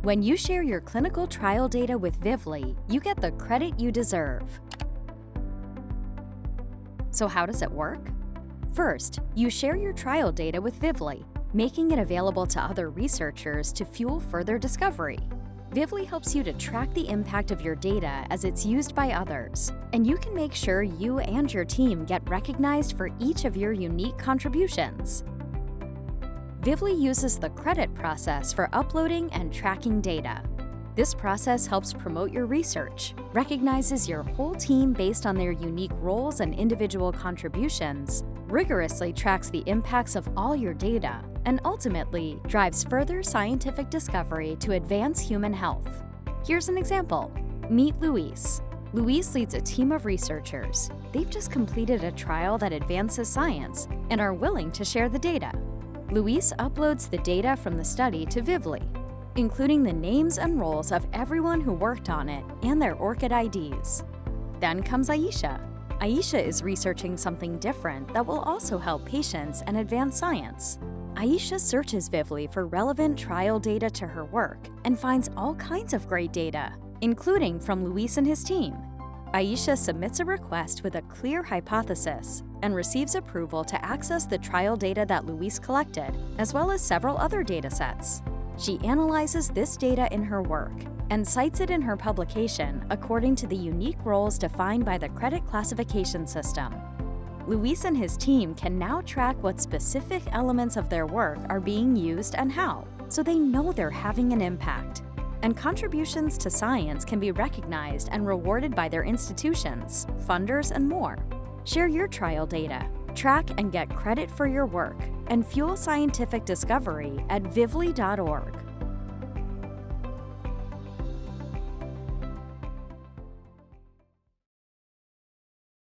When you share your clinical trial data with Vivli, you get the credit you deserve. So how does it work? First, you share your trial data with Vivli, making it available to other researchers to fuel further discovery. Vivli helps you to track the impact of your data as it's used by others, and you can make sure you and your team get recognized for each of your unique contributions. Vivli uses the credit process for uploading and tracking data. This process helps promote your research, recognizes your whole team based on their unique roles and individual contributions, rigorously tracks the impacts of all your data, and ultimately drives further scientific discovery to advance human health. Here's an example. Meet Luis. Luis leads a team of researchers. They've just completed a trial that advances science and are willing to share the data. Luis uploads the data from the study to Vivli, including the names and roles of everyone who worked on it and their ORCID IDs. Then comes Aisha. Aisha is researching something different that will also help patients and advance science. Aisha searches Vivli for relevant trial data to her work and finds all kinds of great data, including from Luis and his team. Aisha submits a request with a clear hypothesis and receives approval to access the trial data that Luis collected, as well as several other datasets. She analyzes this data in her work and cites it in her publication according to the unique roles defined by the credit classification system. Luis and his team can now track what specific elements of their work are being used and how, so they know they're having an impact. And contributions to science can be recognized and rewarded by their institutions, funders, and more. Share your trial data, track and get credit for your work, and fuel scientific discovery at vivli.org.